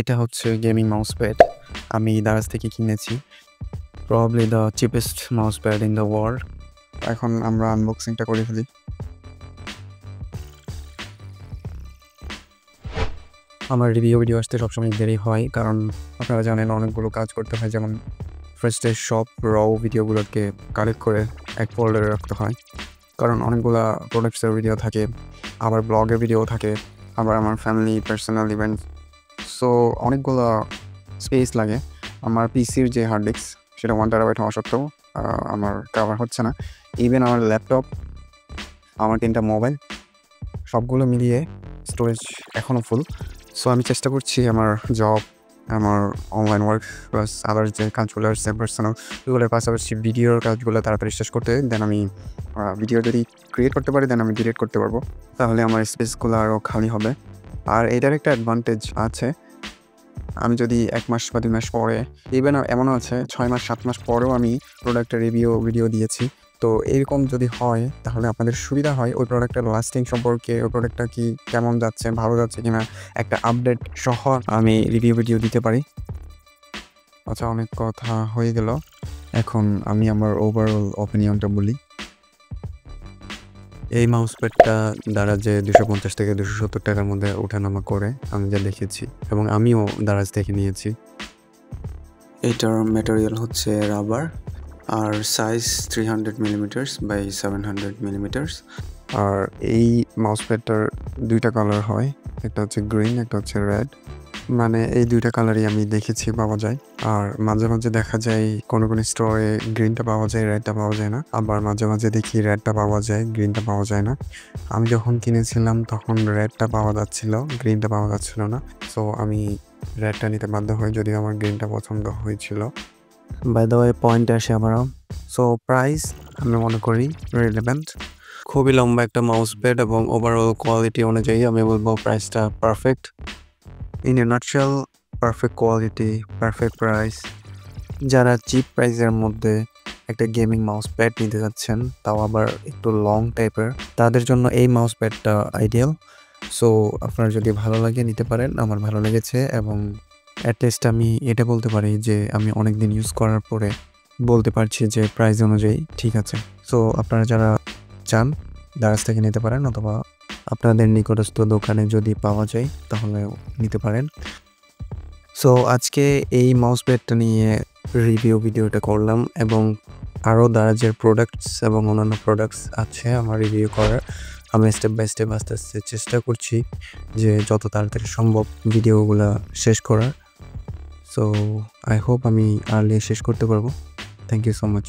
এটা হচ্ছে gaming mouse pad. আমি দারাজ থেকে কিনেছি। Probably the cheapest mouse pad in the world. এখন আমরা আনবক্সিংটা করে ফেলি। আমার ভিডিও আসতে সবসময় দেরি হয়, কারণ আপনারা জানেন অনেকগুলো কাজ করতে হয়। যেমন ফার্স্টে সব ভিডিওগুলোকে কালেক্ট করে এক ফোল্ডারে রাখতে হয়, কারণ অনেকগুলা প্রোডাক্টসের ভিডিও থাকে, আবার ব্লগের ভিডিও থাকে, আবার আমার ফ্যামিলি পার্সোনাল ইভেন্ট। সো অনেকগুলো স্পেস লাগে। আমার পিসির যে হার্ড ডিস্ক সেটা 1 টেরাবাইট হওয়া সত্ত্বেও আমার কাভার হচ্ছে না। ইভেন আমার ল্যাপটপ, আমার 3টা মোবাইল, সবগুলো মিলিয়ে স্টোরেজ এখনও ফুল। সো আমি চেষ্টা করছি আমার জব, আমার অনলাইন ওয়ার্ক প্লাস আদার যে কাজগুলো আছে পার্সোনাল, এগুলোর পাশাপাশি ভিডিওর কাজগুলো তাড়াতাড়ি শেষ করতে। দেন আমি ভিডিও যদি ক্রিয়েট করতে পারি, দেন আমি ডিলিট করতে পারবো। তাহলে আমার স্পেসগুলো আরও খালি হবে। আর এটার একটা অ্যাডভান্টেজ আছে, আমি যদি 1 মাস বা 2 মাস পরে, ইভেন এমনও আছে 6 মাস 7 মাস পরেও আমি প্রোডাক্টের ভিডিও দিয়েছি। তো এরকম যদি হয় তাহলে আপনাদের সুবিধা হয় ওই প্রোডাক্টের লাস্টিং সম্পর্কে, ওই প্রোডাক্টটা কি কেমন যাচ্ছে, ভালো যাচ্ছে কিনা একটা আপডেট সহ আমি ভিডিও দিতে পারি। আচ্ছা, অনেক কথা হয়ে গেল, এখন আমি আমার ওভারঅল অপিনিয়নটা বলি। এই মাউস প্যাডটা দারাজে 250 থেকে 270 টাকার মধ্যে ওঠানামা করে, আমি যা দেখেছি, এবং আমিও দারাজ থেকে নিয়েছি। এটার ম্যাটেরিয়াল হচ্ছে রাবার, আর সাইজ 300 মিলিমিটার্স বাই 700 মিলিমিটার্স। আর এই মাউস প্যাডটার 2টা কালার হয়, একটা হচ্ছে গ্রিন, একটা হচ্ছে রেড। মানে এই 2টা কালারই আমি দেখেছি পাওয়া যায়। আর মাঝে মাঝে দেখা যায় কোনো স্টোরে গ্রিনটা পাওয়া যায়, রেডটা পাওয়া যায় না। আবার মাঝে মাঝে দেখি রেডটা পাওয়া যায়, গ্রিনটা পাওয়া যায় না। আমি যখন কিনেছিলাম তখন রেডটা পাওয়া যাচ্ছিল, গ্রিনটা পাওয়া যাচ্ছিল না। সো আমি রেডটা নিতে বাধ্য হই, যদিও আমার গ্রিনটা পছন্দ হয়েছিল। বাই দ্য ওয়ে, পয়েন্টে আসে আবারও। সো প্রাইস আমি মনে করি রিলেভেন্ট। খুবই লম্বা একটা মাউস প্যাড এবং ওভারঅল কোয়ালিটি অনুযায়ী আমি বলবো প্রাইসটা perfect. In a nutshell, perfect quality, perfect price. যারা চিপ প্রাইসের মধ্যে একটা গেমিং মাউস প্যাড নিতে যাচ্ছেন, তাও আবার একটু লং টাইপের, তাদের জন্য এই মাউস প্যাডটা আইডিয়াল। সো আপনার যদি ভালো লাগে নিতে পারেন। আমার ভালো লেগেছে, এবং অ্যাটলিস্ট আমি এটা বলতে পারি যে আমি অনেক দিন ইউজ করার পরে বলতে পারছি যে প্রাইস অনুযায়ী ঠিক আছে। সো আপনারা যারা চান দারাজ থেকে নিতে পারেন, অথবা আপনাদের নিকটস্থ দোকানে যদি পাওয়া যায় তাহলে নিতে পারেন। সো আজকে এই মাউস প্যাডটা নিয়ে ভিডিওটা করলাম, এবং আরও দারাজের প্রোডাক্টস এবং অন্যান্য প্রোডাক্টস আছে আমার রিভিউ করার। আমি স্টেপ বাই স্টেপ আস্তে আস্তে চেষ্টা করছি যে যত তাড়াতাড়ি সম্ভব ভিডিওগুলো শেষ করার। সো আই হোপ আমি আর্লি শেষ করতে পারবো। Thank you so much.